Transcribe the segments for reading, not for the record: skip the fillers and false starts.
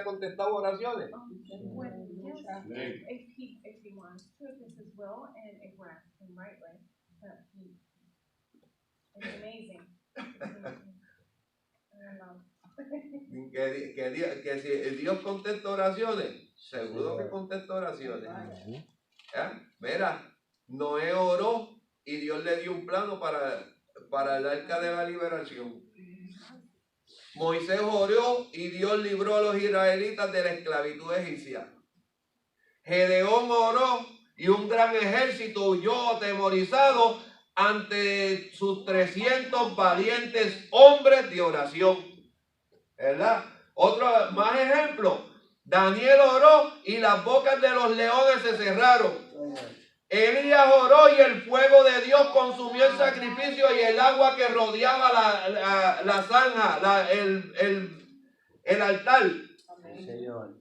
contestado oraciones. If he wants to, if it's his will, and if we're asking rightly, that he, it's amazing. I don't know. Que si Dios contesta oraciones, seguro que contesta oraciones. Mira, Noé oró y Dios le dio un plano para el arca de la liberación. Moisés oró y Dios libró a los israelitas de la esclavitud egipcia. Gedeón oró y un gran ejército huyó atemorizado ante sus 300 valientes hombres de oración. ¿Verdad? Otro más ejemplo. Daniel oró y las bocas de los leones se cerraron. Elías oró y el fuego de Dios consumió el sacrificio y el agua que rodeaba la zanja, el altar. Señor.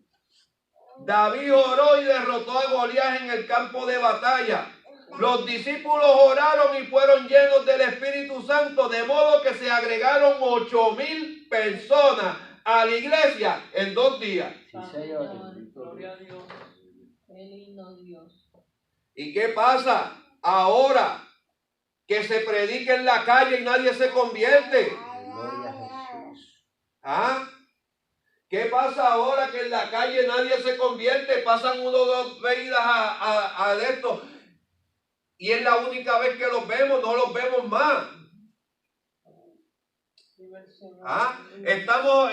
David oró y derrotó a Goliat en el campo de batalla. Los discípulos oraron y fueron llenos del Espíritu Santo, de modo que se agregaron 8,000 personas a la iglesia en 2 días. Sí, Señor. Gloria a Dios. Qué lindo Dios. ¿Y qué pasa ahora? Que se predica en la calle y nadie se convierte. Gloria a Jesús. ¿Ah? ¿Qué pasa ahora que en la calle nadie se convierte? Pasan 1 o 2 vidas a esto. Y es la única vez que los vemos, no los vemos más. ¿Ah? Estamos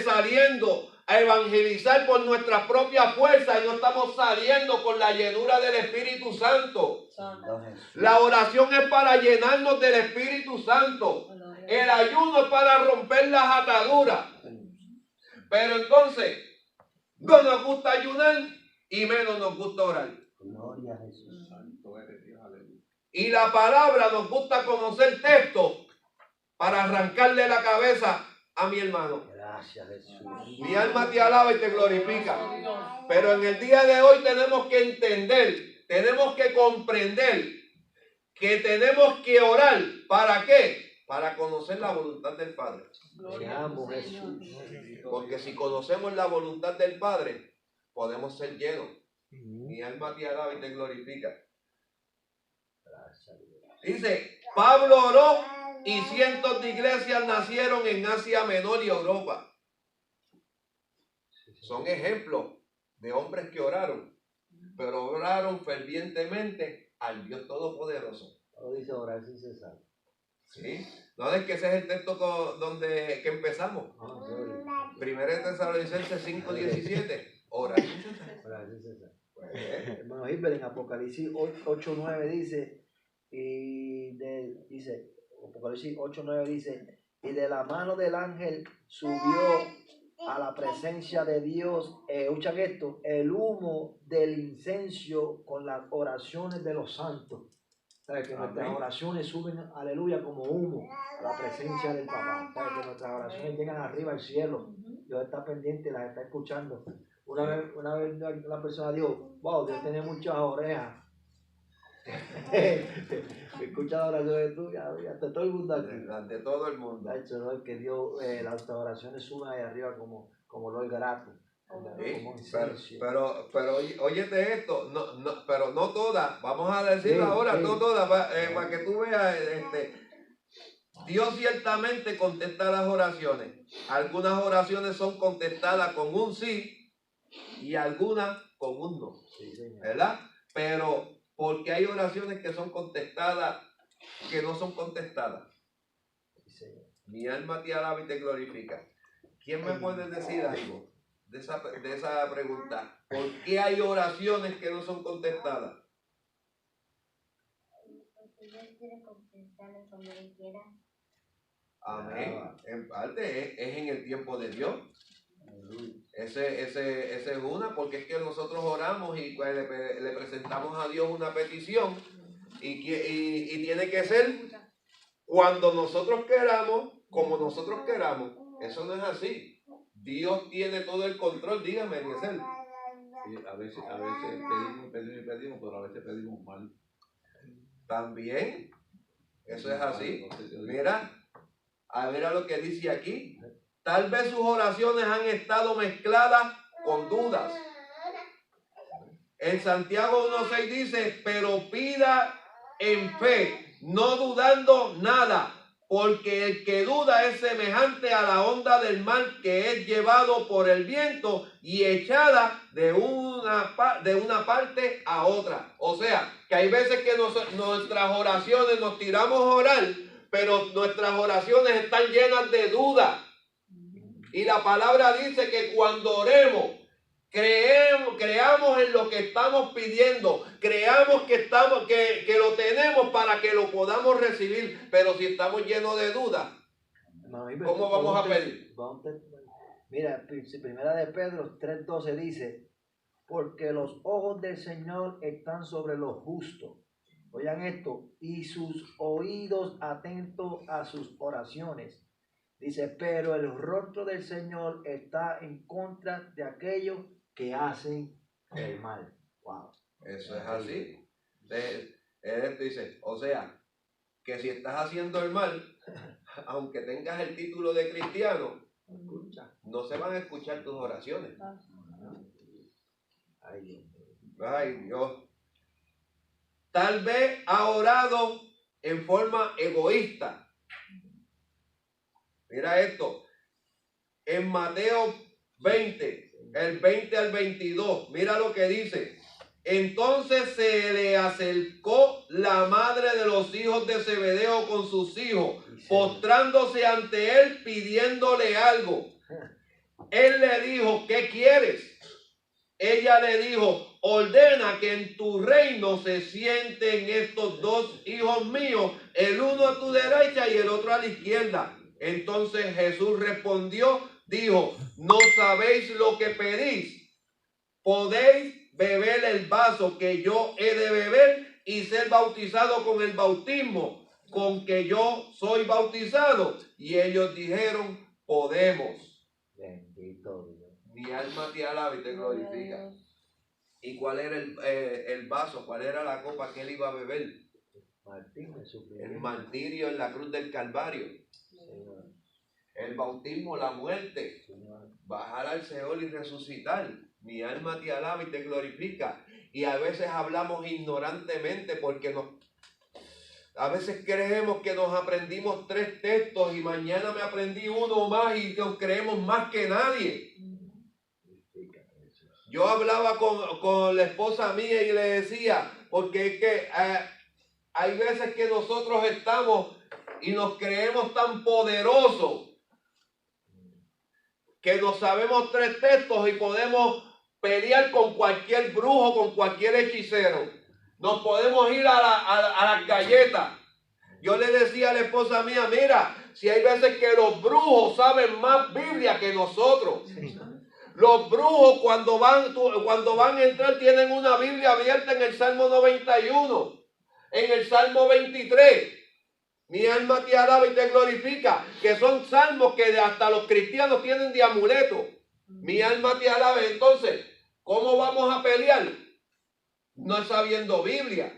saliendo a evangelizar por nuestras propias fuerzas y no estamos saliendo con la llenura del Espíritu Santo. La oración es para llenarnos del Espíritu Santo. El ayuno es para romper las ataduras. Pero entonces, no nos gusta ayunar y menos nos gusta orar. Gloria a Jesús. Y la palabra nos gusta conocer texto para arrancarle la cabeza a mi hermano. Gracias, Jesús. Mi alma te alaba y te glorifica. Pero en el día de hoy tenemos que entender, tenemos que comprender que tenemos que orar. ¿Para qué? Para conocer la voluntad del Padre. Te amo, Jesús. Porque si conocemos la voluntad del Padre, podemos ser llenos. Mi alma te alaba y te glorifica. Dice, Pablo oró y cientos de iglesias nacieron en Asia Menor y Europa. Son ejemplos de hombres que oraron, pero oraron fervientemente al Dios Todopoderoso. Todo dice orar sin cesar. ¿Sí? ¿No es que ese es el texto que empezamos? Primera Tesalonicenses 5:17. Orar sin cesar. Orar sin cesar. Hermano Gilbert, en Apocalipsis 8:9 dice, Apocalipsis 8:9 dice, y de la mano del ángel subió a la presencia de Dios, escuchan esto, el humo del incenso con las oraciones de los santos. ¿Sabes? Que nuestras oraciones suben, aleluya, como humo a la presencia del Papá. ¿Sabes? Que nuestras oraciones llegan arriba al cielo. Dios está pendiente, las está escuchando. Una vez una persona dijo, wow, Dios tiene muchas orejas. Escucha la oración tuya, ante todo el mundo aquí. Ante todo el mundo. Eso no es que Dios, las oraciones suben ahí arriba como los gratos. Sí, pero óyete esto, pero no todas, vamos a decirlo ahora, no todas, para que tú veas, Dios ciertamente contesta las oraciones. Algunas oraciones son contestadas con un sí y algunas con un no, ¿verdad? Pero porque hay oraciones que son contestadas, que no son contestadas. Mi alma te alaba y te glorifica. ¿Quién me puede decir algo de esa pregunta? ¿Por qué hay oraciones que no son contestadas? Porque Dios quiere contestarlas cuando Él quiera. Amén. En parte es en el tiempo de Dios. Ese es una, porque es que nosotros oramos y pues, le presentamos a Dios una petición y tiene que ser cuando nosotros queramos, como nosotros queramos. Eso no es así. Dios tiene todo el control, dígame, Eliezer. Sí, a veces pedimos, pero a veces pedimos mal. También, eso es así. Mira lo que dice aquí. Tal vez sus oraciones han estado mezcladas con dudas. En Santiago 1:6 dice, pero pida en fe, no dudando nada, porque el que duda es semejante a la onda del mar que es llevado por el viento y echada de una parte a otra. O sea, que hay veces que nuestras oraciones nos tiramos a orar, pero nuestras oraciones están llenas de duda. Y la palabra dice que cuando oremos, creamos en lo que estamos pidiendo, creamos que lo tenemos para que lo podamos recibir, pero si estamos llenos de dudas, ¿cómo vamos a pedir? Mira, primera de Pedro 3:12 dice, porque los ojos del Señor están sobre los justos, oigan esto, y sus oídos atentos a sus oraciones. Dice, pero el rostro del Señor está en contra de aquellos que hacen el mal. Wow. Eso es así. Él dice, o sea, que si estás haciendo el mal, aunque tengas el título de cristiano, no se van a escuchar tus oraciones. Ay, Dios. Tal vez ha orado en forma egoísta. Mira esto. En Mateo 20, el 20 al 22, mira lo que dice. Entonces se le acercó la madre de los hijos de Zebedeo con sus hijos, postrándose ante él, pidiéndole algo. Él le dijo, ¿qué quieres? Ella le dijo, ordena que en tu reino se sienten estos dos hijos míos, el uno a tu derecha y el otro a la izquierda. Entonces Jesús respondió, dijo, ¿no sabéis lo que pedís? ¿Podéis beber el vaso que yo he de beber y ser bautizado con el bautismo con que yo soy bautizado? Y ellos dijeron, podemos. Bendito Dios. Mi alma te alaba y te glorifica. ¿Y cuál era el vaso? ¿Cuál era la copa que él iba a beber? El martirio en la cruz del Calvario. El bautismo, la muerte, bajar al Seol y resucitar. Mi alma te alaba y te glorifica. Y a veces hablamos ignorantemente porque a veces creemos que nos aprendimos 3 textos y mañana me aprendí uno más y nos creemos más que nadie. Yo hablaba con la esposa mía y le decía, porque es que hay veces que nosotros estamos y nos creemos tan poderosos que nos sabemos 3 textos y podemos pelear con cualquier brujo, con cualquier hechicero. Nos podemos ir a las galletas. Yo le decía a la esposa mía, mira, si hay veces que los brujos saben más Biblia que nosotros. Los brujos cuando van a entrar tienen una Biblia abierta en el Salmo 91, en el Salmo 23. Mi alma te alaba y te glorifica, que son salmos que hasta los cristianos tienen de amuleto. Mi alma te alaba. Entonces, ¿cómo vamos a pelear? No sabiendo Biblia.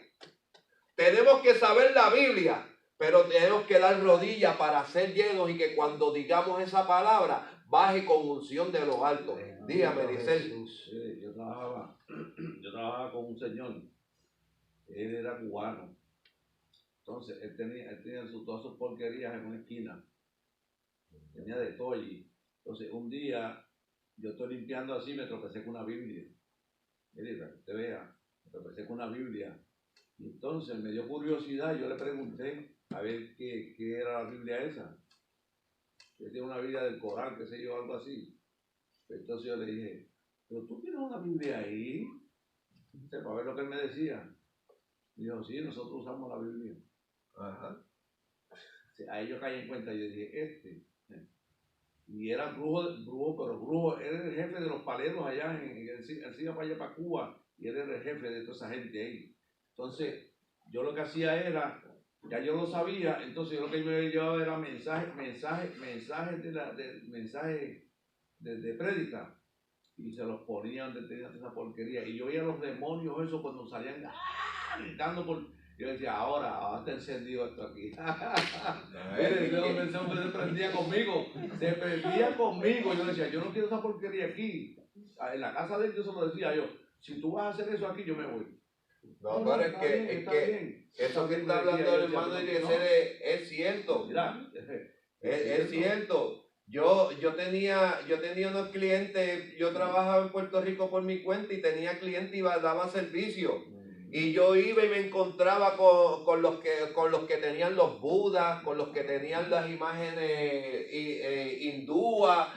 Tenemos que saber la Biblia, pero tenemos que dar rodillas para ser llenos y que cuando digamos esa palabra, baje con unción de lo alto. Dígame, dice. Yo trabajaba con un señor. Él era cubano. Entonces, él tenía todas sus porquerías en una esquina. Tenía de todo allí. Entonces, un día, yo estoy limpiando así, me tropecé con una Biblia. Mire, para que usted vea, me tropecé con una Biblia. Y entonces, me dio curiosidad, yo le pregunté a ver qué era la Biblia esa. Él tiene una Biblia del Corán, qué sé yo, algo así. Entonces yo le dije, ¿pero tú tienes una Biblia ahí? Para ver lo que él me decía. Dijo, sí, nosotros usamos la Biblia. Ajá. Ahí yo caí en cuenta y yo dije, y era brujo, él era el jefe de los paleros allá, él se iba para allá para Cuba, y él era el jefe de toda esa gente ahí. Entonces, yo lo que hacía era, ya yo lo sabía, entonces yo lo que me había llevado era mensajes de prédica, y se los ponían donde tenían esa porquería, y yo veía los demonios eso cuando salían gritando Yo decía, ahora está encendido esto aquí. Mire, Ese hombre se prendía conmigo. Se prendía conmigo. Yo decía, yo no quiero esa porquería aquí. En la casa de él yo se lo decía yo. Si tú vas a hacer eso aquí, yo me voy. No, pero es está que, bien, es está que bien. eso que está hablando el hermano Eliezer es cierto. Mira, Es cierto. Yo tenía unos clientes, yo trabajaba en Puerto Rico por mi cuenta y tenía clientes y daba servicio. Y yo iba y me encontraba con los que tenían los budas, con los que tenían las imágenes hindúas,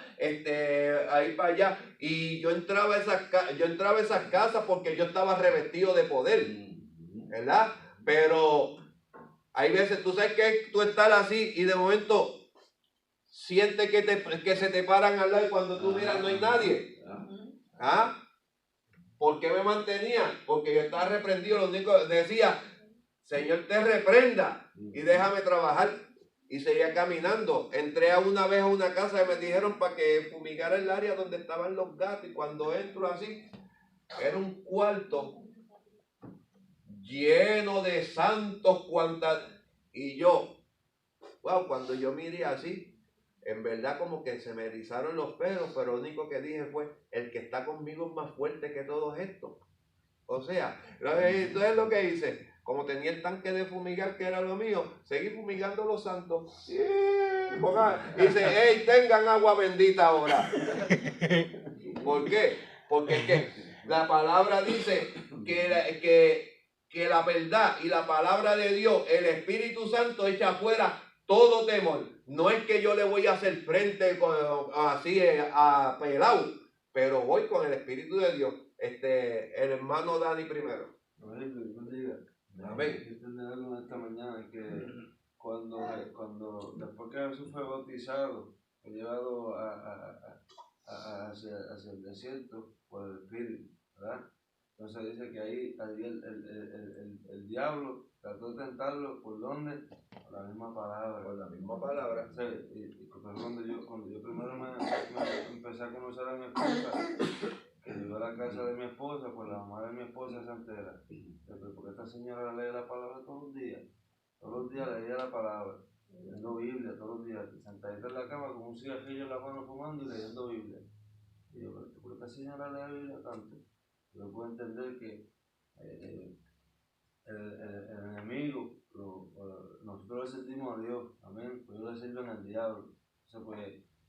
ahí para allá. Y yo entraba a esas casas porque yo estaba revestido de poder, ¿verdad? Pero hay veces, tú sabes que tú estás así y de momento sientes que se te paran al lado y cuando tú miras no hay nadie. ¿Ah? ¿Por qué me mantenía? Porque yo estaba reprendido. Lo único decía, Señor te reprenda y déjame trabajar. Y seguía caminando. Entré una vez a una casa y me dijeron para que fumigara el área donde estaban los gatos. Y cuando entro así, era un cuarto lleno de santos cuantas. Y yo, wow, cuando yo miré así, en verdad como que se me erizaron los pelos, pero lo único que dije fue, el que está conmigo es más fuerte que todos estos. O sea, entonces lo que hice, como tenía el tanque de fumigar que era lo mío, seguí fumigando los santos. Y dice, hey, tengan agua bendita ahora. ¿Por qué? Porque es que la palabra dice que la verdad y la palabra de Dios, el Espíritu Santo echa afuera todo temor. No es que yo le voy a hacer frente así a pelado, pero voy con el Espíritu de Dios. El hermano Dani primero. Amén. Entender algo esta mañana que cuando después que Jesús fue bautizado, fue llevado hacia el desierto por el Espíritu, ¿verdad? Entonces dice que ahí el diablo trató de tentarlo, ¿por dónde? Por la misma palabra. Por la misma palabra. Sí, y cuando yo primero me empecé a conocer a mi esposa, que llegó a la casa de mi esposa, pues la mamá de mi esposa es santera. Porque esta señora lee la palabra todos los días leía la palabra, leyendo Biblia todos los días, sentadita en la cama con un cigarrillo en la mano fumando y leyendo Biblia. Y yo, ¿por qué esta señora lee la Biblia tanto? Yo puedo entender que el enemigo, nosotros le servimos a Dios, amén, pues ellos le sirven al diablo. Entonces, pues,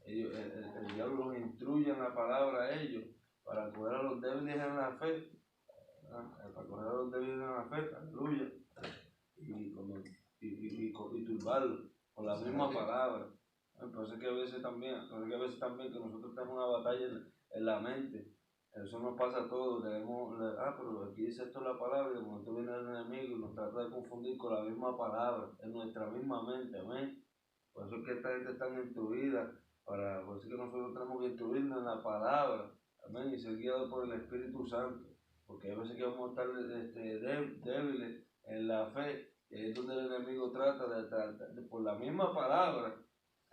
el diablo los instruye en la palabra a ellos para coger a los débiles en la fe, para coger a los débiles en la fe, aleluya, y turbarlos con la misma palabra. Entonces que a veces también que nosotros tenemos una batalla en la mente. Eso nos pasa a todos, pero aquí dice esto la palabra, y de momento viene el enemigo y nos trata de confundir con la misma palabra, en nuestra misma mente, amén. Por eso es que esta gente está instruida, por eso es que nosotros tenemos que instruirnos en la palabra, amén, y ser guiados por el Espíritu Santo, porque hay veces que vamos a estar débiles en la fe, y es donde el enemigo trata de por la misma palabra,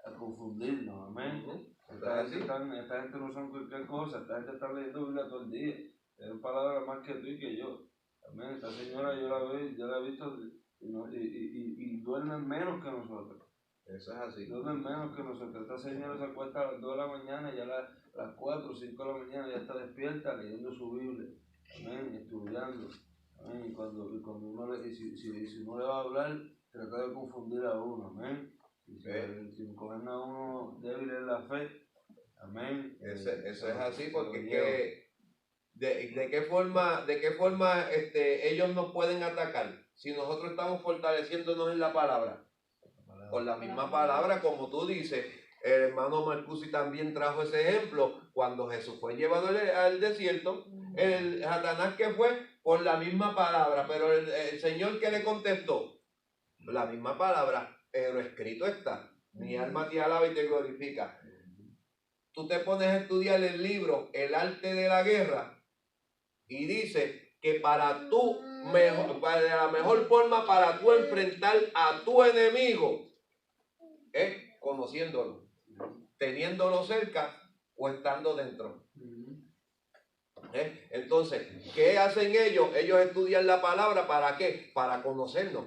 a confundirnos, amén. Esta gente no son cualquier cosa, esta gente está leyendo Biblia todo el día, tienen palabras más que tú y que yo. Amén. Esta señora yo la he visto y duermen menos que nosotros. Eso es así. Duermen menos que nosotros. Esta señora se acuesta a las 2 de la mañana y ya a las 4 o 5 de la mañana ya está despierta leyendo su Biblia. Amén. Estudiando. Amén. Y cuando uno si uno le va a hablar, trata de confundir a uno. Amén. Si cogen a uno débil en la fe, amén. Eso es así, porque ¿de qué forma ellos nos pueden atacar? Si nosotros estamos fortaleciéndonos en la palabra. Con la misma palabra, como tú dices, el hermano Marcusi también trajo ese ejemplo. Cuando Jesús fue llevado al desierto, el Satanás que fue por la misma palabra, pero el Señor que le contestó, la misma palabra. Pero escrito está, mi alma te alaba y te glorifica. Tú te pones a estudiar el libro El arte de la guerra y dice que la mejor forma para tú enfrentar a tu enemigo es conociéndolo, teniéndolo cerca o estando dentro. Entonces, ¿qué hacen ellos? Ellos estudian la palabra, ¿para qué? Para conocernos,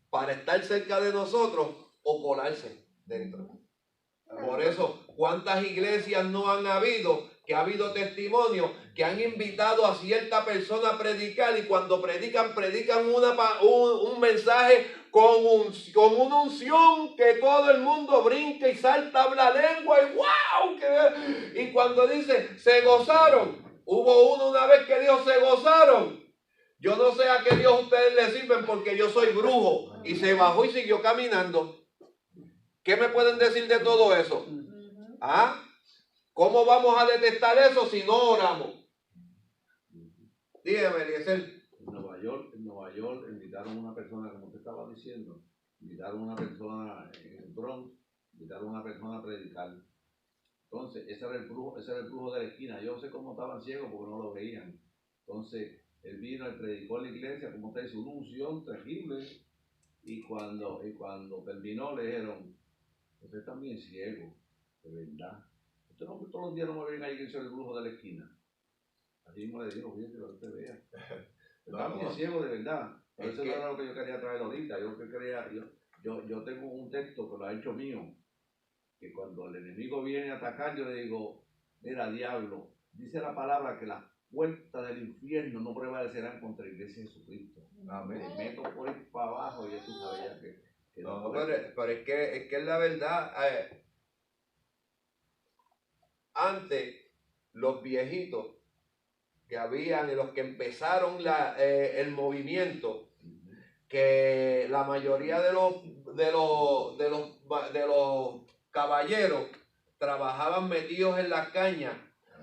para estar cerca de nosotros o colarse dentro. Por eso, ¿cuántas iglesias no han habido? Que ha habido testimonios que han invitado a cierta persona a predicar, y cuando predican un mensaje con una unción que todo el mundo brinca y salta, habla lengua y ¡wow! Y cuando dice, se gozaron. Hubo uno una vez que dijo, se gozaron. Yo no sé a qué Dios ustedes le sirven, porque yo soy brujo. Y se bajó y siguió caminando. ¿Qué me pueden decir de todo eso? ¿Ah? ¿Cómo vamos a detectar eso si no oramos? Dígame, Eliezer. En Nueva York invitaron a una persona, como te estaba diciendo, invitaron a una persona en el Bronx, invitaron a una persona a predicar. Entonces, ese era el brujo de la esquina. Yo no sé cómo estaban ciegos porque no lo veían. Entonces, él vino, él predicó en la iglesia, como te dice, una unción terrible. Y cuando terminó, le dijeron, usted está bien ciego, de verdad. Usted no, todos los días no me ven ahí que soy el brujo de la esquina. Así mismo le digo, fíjate lo que usted vea. Está bien ciego, de verdad. Pero eso no era lo que yo quería traer ahorita. Yo tengo un texto que lo ha hecho mío, que cuando el enemigo viene a atacar, yo le digo, mira, diablo, dice la palabra que las puertas del infierno no prevalecerán contra la iglesia de Jesucristo. Amén. Me meto por ahí para abajo y tú sabías que no, pero es que es la verdad. Antes, los viejitos que habían, y los que empezaron el movimiento, que la mayoría de los caballeros trabajaban metidos en las cañas,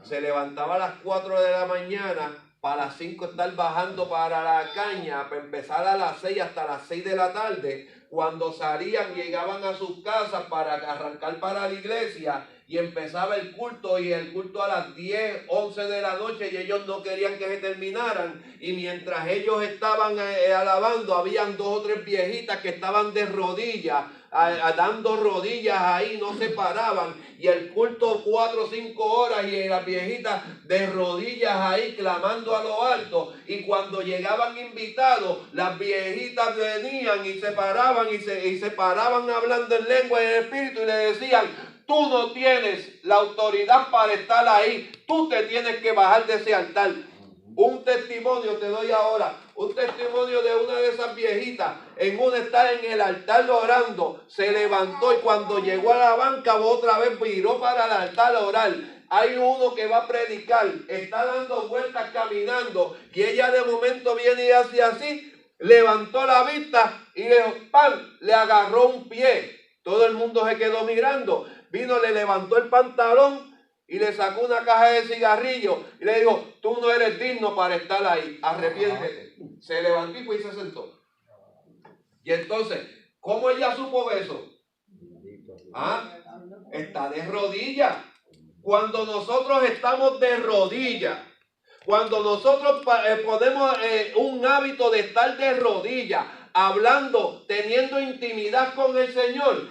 se levantaba a las 4 de la mañana, para las 5 estar bajando para la caña, para empezar a las 6 hasta las 6 de la tarde. Cuando salían, llegaban a sus casas para arrancar para la iglesia, y empezaba el culto, y el culto a las 10, 11 de la noche, y ellos no querían que se terminaran. Y mientras ellos estaban alabando, habían 2 o 3 viejitas que estaban de rodillas, dando rodillas ahí, no se paraban. Y el culto 4 o 5 horas, y las viejitas de rodillas ahí clamando a lo alto. Y cuando llegaban invitados, las viejitas venían y se paraban y se paraban hablando en lengua y en espíritu, y le decían, tú no tienes la autoridad para estar ahí, tú te tienes que bajar de ese altar. Un testimonio te doy ahora, un testimonio de una de esas viejitas. En una estar en el altar orando, se levantó, y cuando llegó a la banca otra vez viró para el altar a orar. Hay uno que va a predicar, está dando vueltas caminando, y ella de momento viene y hace así, levantó la vista y le agarró un pie. Todo el mundo se quedó mirando. Vino, le levantó el pantalón y le sacó una caja de cigarrillos y le dijo, tú no eres digno para estar ahí, arrepiéntete. Se levantó y fue y se sentó. Y entonces, ¿cómo ella supo eso? Está de rodillas. Cuando nosotros estamos de rodillas, cuando nosotros ponemos un hábito de estar de rodillas, hablando, teniendo intimidad con el Señor,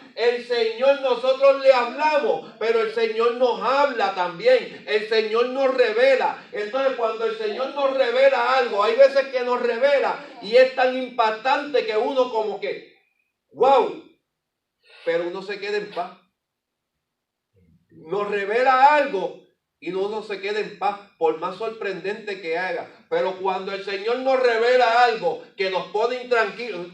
nosotros le hablamos, pero el Señor nos habla también, el Señor nos revela. Entonces, cuando el Señor nos revela algo, hay veces que nos revela y es tan impactante que uno como que, wow, pero uno se queda en paz. Nos revela algo y uno se queda en paz, por más sorprendente que haga. Pero cuando el Señor nos revela algo que nos pone intranquilos,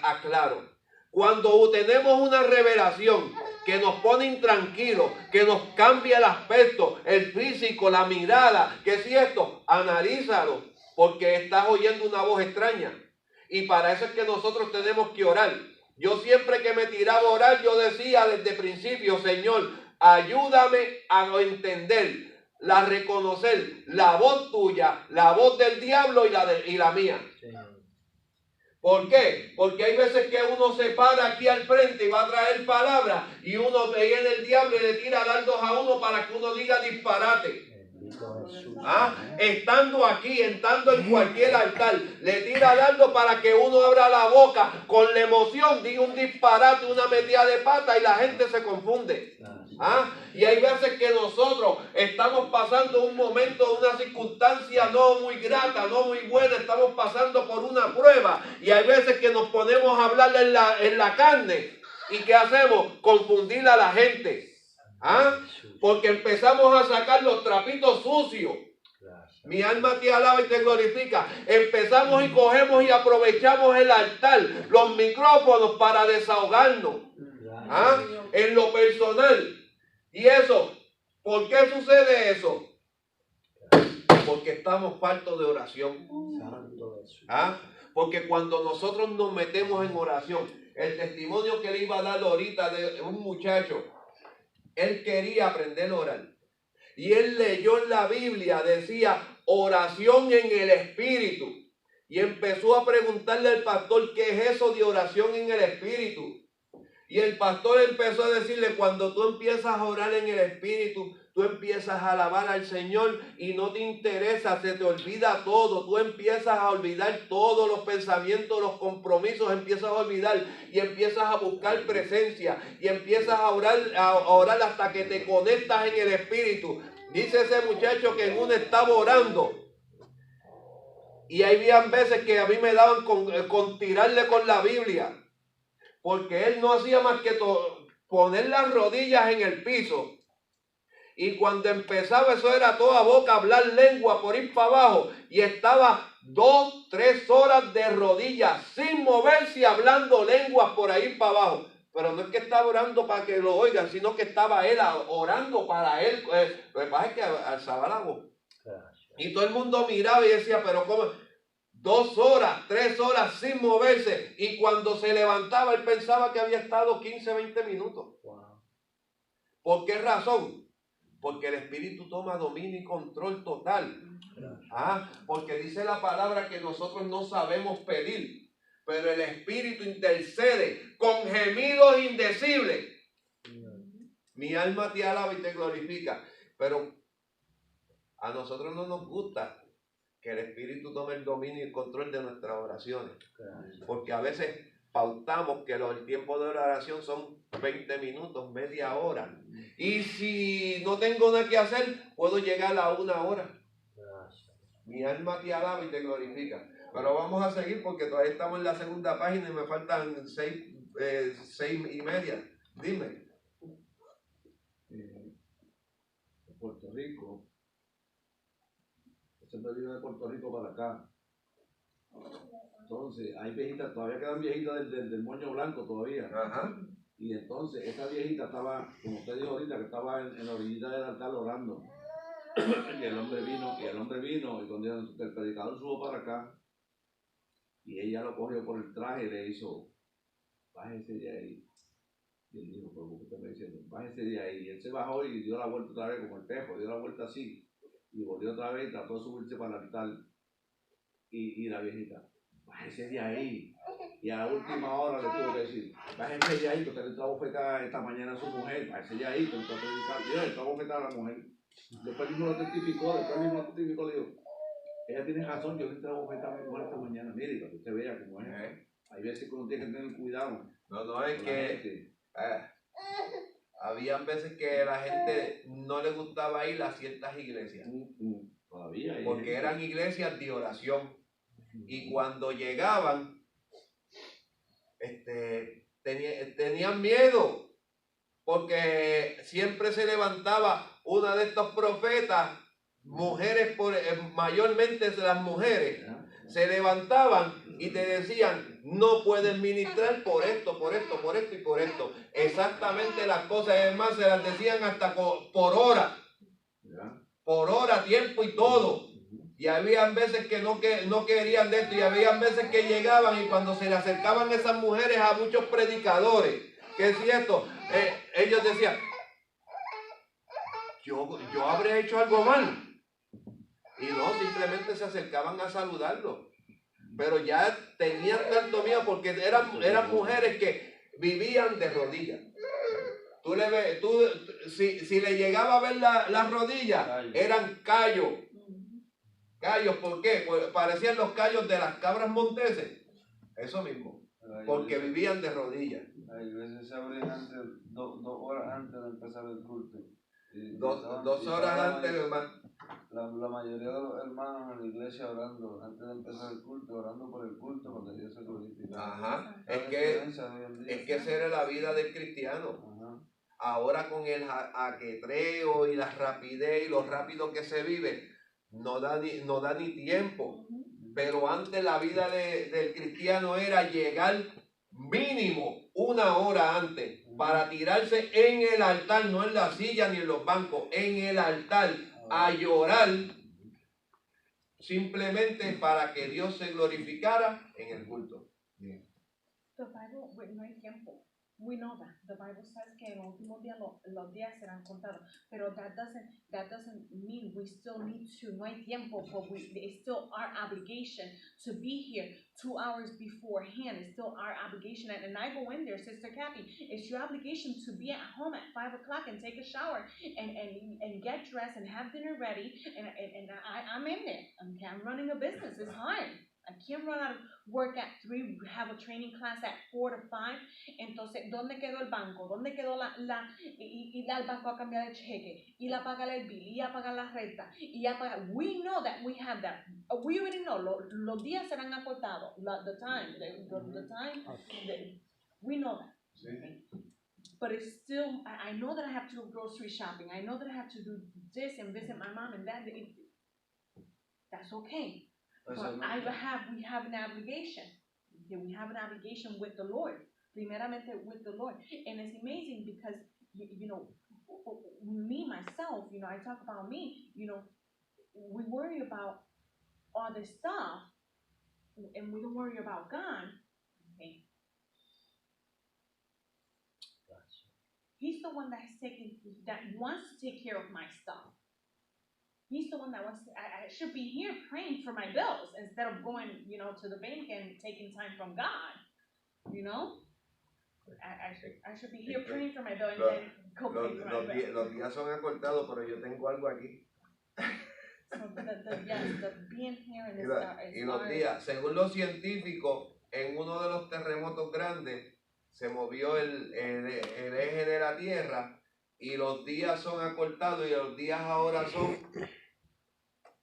aclaro, cuando tenemos una revelación que nos pone intranquilos, que nos cambia el aspecto, el físico, la mirada, que si esto, analízalo, porque estás oyendo una voz extraña. Y para eso es que nosotros tenemos que orar. Yo siempre que me tiraba a orar, yo decía desde el principio, Señor, ayúdame a entender, a reconocer la voz tuya, la voz del diablo y la mía. Sí. ¿Por qué? Porque hay veces que uno se para aquí al frente y va a traer palabras, y uno viene el diablo y le tira dardos a uno para que uno diga disparate. Estando aquí, estando en cualquier altar, le tira dardo para que uno abra la boca con la emoción, diga un disparate, una metida de pata, y la gente se confunde. ¿Ah? Y hay veces que nosotros estamos pasando un momento, una circunstancia no muy grata, no muy buena, estamos pasando por una prueba y hay veces que nos ponemos a hablar en la carne y ¿qué hacemos? Confundir a la gente. ¿Ah? Porque empezamos a sacar los trapitos sucios. Mi alma te alaba y te glorifica. Empezamos y cogemos y aprovechamos el altar, los micrófonos para desahogarnos. ¿Ah? En lo personal. Y eso, ¿por qué sucede eso? Porque estamos faltos de oración. ¿Ah? Porque cuando nosotros nos metemos en oración, el testimonio que le iba a dar ahorita de un muchacho, él quería aprender a orar. Y él leyó en la Biblia, decía, oración en el Espíritu. Y empezó a preguntarle al pastor, ¿qué es eso de oración en el Espíritu? Y el pastor empezó a decirle, cuando tú empiezas a orar en el Espíritu, tú empiezas a alabar al Señor y no te interesa, se te olvida todo. Tú empiezas a olvidar todos los pensamientos, los compromisos, empiezas a olvidar y empiezas a buscar presencia y empiezas a orar hasta que te conectas en el Espíritu. Dice ese muchacho que en uno estaba orando y habían veces que a mí me daban con tirarle con la Biblia. Porque él no hacía más que poner las rodillas en el piso. Y cuando empezaba, eso era toda boca, hablar lengua por ir para abajo. Y estaba 2, 3 horas de rodillas, sin moverse, hablando lenguas por ahí para abajo. Pero no es que estaba orando para que lo oigan, sino que estaba él orando para él. Lo que pasa es que alzaba la voz. Y todo el mundo miraba y decía, pero ¿cómo? 2 horas, 3 horas sin moverse. Y cuando se levantaba, él pensaba que había estado 15, 20 minutos. Wow. ¿Por qué razón? Porque el Espíritu toma dominio y control total. Porque dice la palabra que nosotros no sabemos pedir, pero el Espíritu intercede con gemidos indecibles. Mi alma te alaba y te glorifica. Pero a nosotros no nos gusta que el Espíritu tome el dominio y el control de nuestras oraciones. Porque a veces pautamos que el tiempo de oración son 20 minutos, media hora. Y si no tengo nada que hacer, puedo llegar a 1 hora. Mi alma te alaba y te glorifica. Pero vamos a seguir porque todavía estamos en la segunda página y me faltan 6:30. Dime. Puerto Rico. Siempre vino de Puerto Rico para acá. Entonces, hay viejitas, todavía quedan viejitas del moño blanco todavía. Ajá. Y entonces, esa viejita estaba, como usted dijo ahorita, que estaba en la orillita del altar orando. Y el hombre vino, y cuando el predicador subió para acá, y ella lo cogió por el traje y le hizo, bájese de ahí. Y él dijo, ¿por qué usted me dice? Bájese de ahí. Y él se bajó y dio la vuelta otra vez como el tejo, dio la vuelta así. Y volvió otra vez y trató de subirse para el altar. Y la viejita, bájese de ahí. Y a la última hora le tuvo que decir, bájese de ahí, que usted le está bofetada esta mañana a su mujer, bájese de ahí, que le está predicando. Y él está bofetada a la mujer. Después mismo lo testificó, le dijo, ella tiene razón, yo le estaba bofetada a mi mujer esta mañana. Mire, para que usted vea cómo es. Hay veces que uno tiene que tener cuidado. No, es que habían veces que a la gente no le gustaba ir a ciertas iglesias. Todavía. Porque eran iglesias de oración. Y cuando llegaban, tenían miedo. Porque siempre se levantaba una de estos profetas, mujeres, mayormente las mujeres, se levantaban y te decían, no puedes ministrar por esto y por esto. Exactamente las cosas, además se las decían hasta por hora. Por hora, tiempo y todo. Y habían veces que no querían de esto, y habían veces que llegaban y cuando se le acercaban esas mujeres a muchos predicadores, que es cierto, ellos decían, yo habré hecho algo mal. Y no, simplemente se acercaban a saludarlo. Pero ya tenían tanto miedo porque eran mujeres que vivían de rodillas. Si le llegaba a ver las rodillas, eran callos. Callos, ¿por qué? Pues parecían los callos de las cabras monteses. Eso mismo. Porque vivían de rodillas. La iglesia se abría antes, 2 horas antes de empezar el culto. Y Dos y horas estaba antes, hermano. la mayoría de los hermanos en la iglesia orando, antes de empezar el culto, orando por el culto, porque Dios se glorificaba. Ajá. La diferencia hoy en día. Es que esa era la vida del cristiano. Ajá. Ahora con el ajetreo y la rapidez y lo rápido que se vive, no da ni tiempo. Pero antes la vida del cristiano era llegar mínimo 1 hora antes para tirarse en el altar, no en la silla ni en los bancos, en el altar a llorar simplemente para que Dios se glorificara en el culto. The Bible, no hay tiempo. We know that. The Bible says que en el último día los días serán contados. Pero that doesn't mean we still need to. No hay tiempo, but it's still our obligation to be here 2 hours beforehand. It's still our obligation. And I go in there, Sister Kathy, it's your obligation to be at home at 5 o'clock and take a shower and get dressed and have dinner ready. And I'm in there. I'm running a business. It's hard. I can't run out of work at 3, have a training class at 4 to 5. Entonces, ¿dónde quedó el banco? ¿Dónde quedó ir al banco a cambiar el cheque? Ir a pagar el bill, ir a pagar la renta, ir a pagar. We know that we have that. We already know. Los días serán acortados. The time. We know that. Sí. But it's still, I know that I have to do grocery shopping. I know that I have to do this and visit my mom and dad. That's okay. But we have an obligation. Okay, we have an obligation with the Lord. Primeramente with the Lord. And it's amazing because, you know, me, myself, you know, I talk about me, you know, we worry about all this stuff and we don't worry about God. Okay. He's the one that wants to take care of my stuff. He's the one that wants to, I should be here praying for my bills instead of going, you know, to the bank and taking time from God, you know? I should be here praying for my bill and then go pay for my bill. Los días son acortados, pero yo tengo algo aquí. So the being here in this Y los días, según los científicos, en uno de los terremotos grandes, se movió el eje de la Tierra y los días son acortados y los días ahora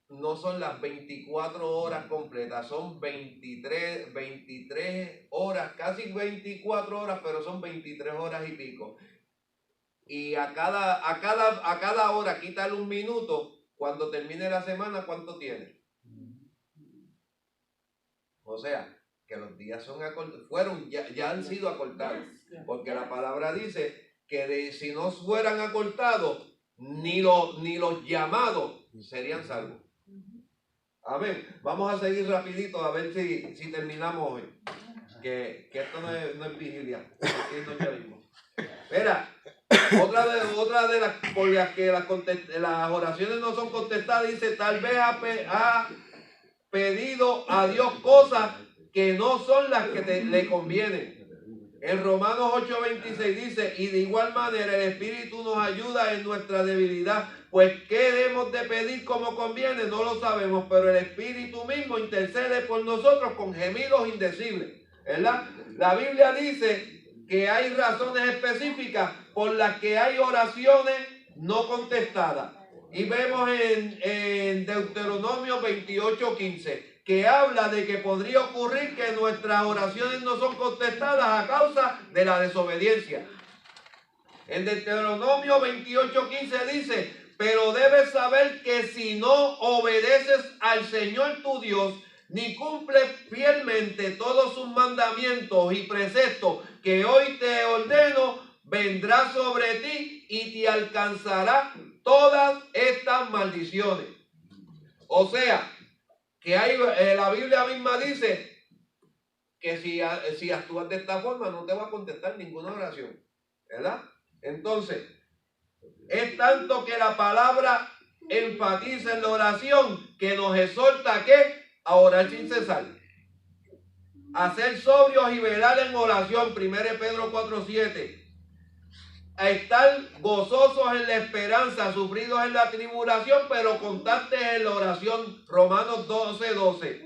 no son las 24 horas completas, son 23 horas, casi 24 horas, pero son 23 horas y pico. Y a cada hora quítale 1 minuto, cuando termine la semana, ¿cuánto tiene? O sea, que los días son ya han sido acortados, porque la palabra dice que si no fueran acortados, ni los llamados serían salvos. Amén. Vamos a seguir rapidito a ver si terminamos hoy. Que esto no es vigilia. Aquí no ya vimos. Mira, otra de las por las que las oraciones no son contestadas, dice, tal vez ha pedido a Dios cosas que no son las que le convienen. En Romanos 8:26 dice, y de igual manera el Espíritu nos ayuda en nuestra debilidad, pues qué debemos de pedir como conviene, no lo sabemos, pero el Espíritu mismo intercede por nosotros con gemidos indecibles, ¿verdad? La Biblia dice que hay razones específicas por las que hay oraciones no contestadas. Y vemos en Deuteronomio 28:15 que habla de que podría ocurrir que nuestras oraciones no son contestadas a causa de la desobediencia. En Deuteronomio 28:15 dice, pero debes saber que si no obedeces al Señor tu Dios, ni cumples fielmente todos sus mandamientos y preceptos que hoy te ordeno, vendrá sobre ti y te alcanzará todas estas maldiciones. O sea, que la Biblia misma dice que si actúas de esta forma no te va a contestar ninguna oración, ¿verdad? Entonces, es tanto que la palabra enfatiza en la oración que nos exhorta a orar sin cesar, a ser sobrios y velar en oración, 1 Pedro 4:7, a estar gozosos en la esperanza, sufridos en la tribulación, pero constantes en la oración, Romanos 12:12.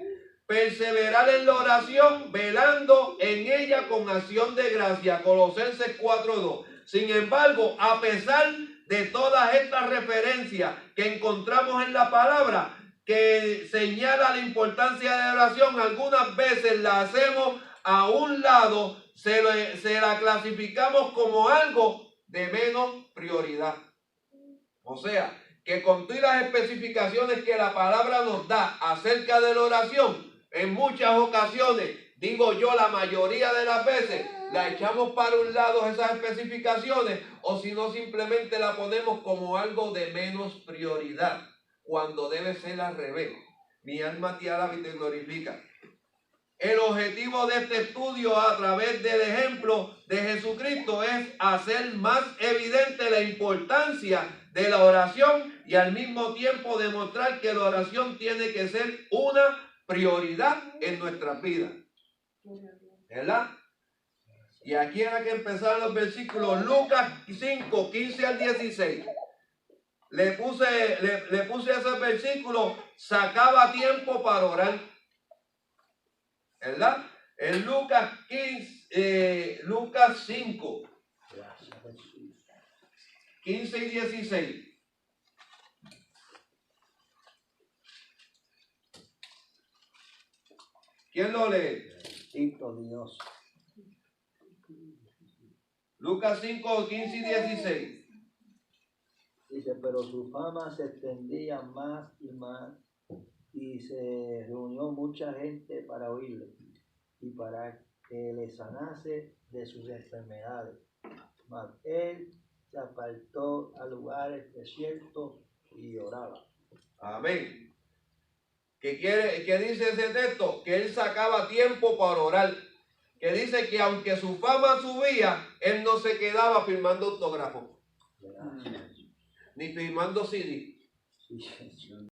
perseverar en la oración, velando en ella con acción de gracia. Colosenses 4:2. Sin embargo, a pesar de todas estas referencias que encontramos en la palabra, que señala la importancia de la oración, algunas veces la hacemos a un lado, se la clasificamos como algo de menos prioridad. O sea, que con todas las especificaciones que la palabra nos da acerca de la oración, en muchas ocasiones, digo yo, la mayoría de las veces, la echamos para un lado esas especificaciones, o si no, simplemente la ponemos como algo de menos prioridad, cuando debe ser al revés. Mi alma te alaba y te glorifica. El objetivo de este estudio a través del ejemplo de Jesucristo es hacer más evidente la importancia de la oración y al mismo tiempo demostrar que la oración tiene que ser una prioridad en nuestras vidas. ¿Verdad? Y aquí era que empezaron los versículos. Lucas 5, 15 al 16. Le puse ese versículo, sacaba tiempo para orar. ¿Verdad? En Lucas 5, 15 y 16. ¿Quién lo lee? Bendito Dios. Lucas 5, 15 y 16. Dice, pero su fama se extendía más y más, y se reunió mucha gente para oírle y para que le sanase de sus enfermedades. Mas él se apartó a lugares desiertos y oraba. Amén. ¿Qué dice ese texto? Que él sacaba tiempo para orar. Que dice que aunque su fama subía, él no se quedaba firmando autógrafos, ni firmando CD. Sí,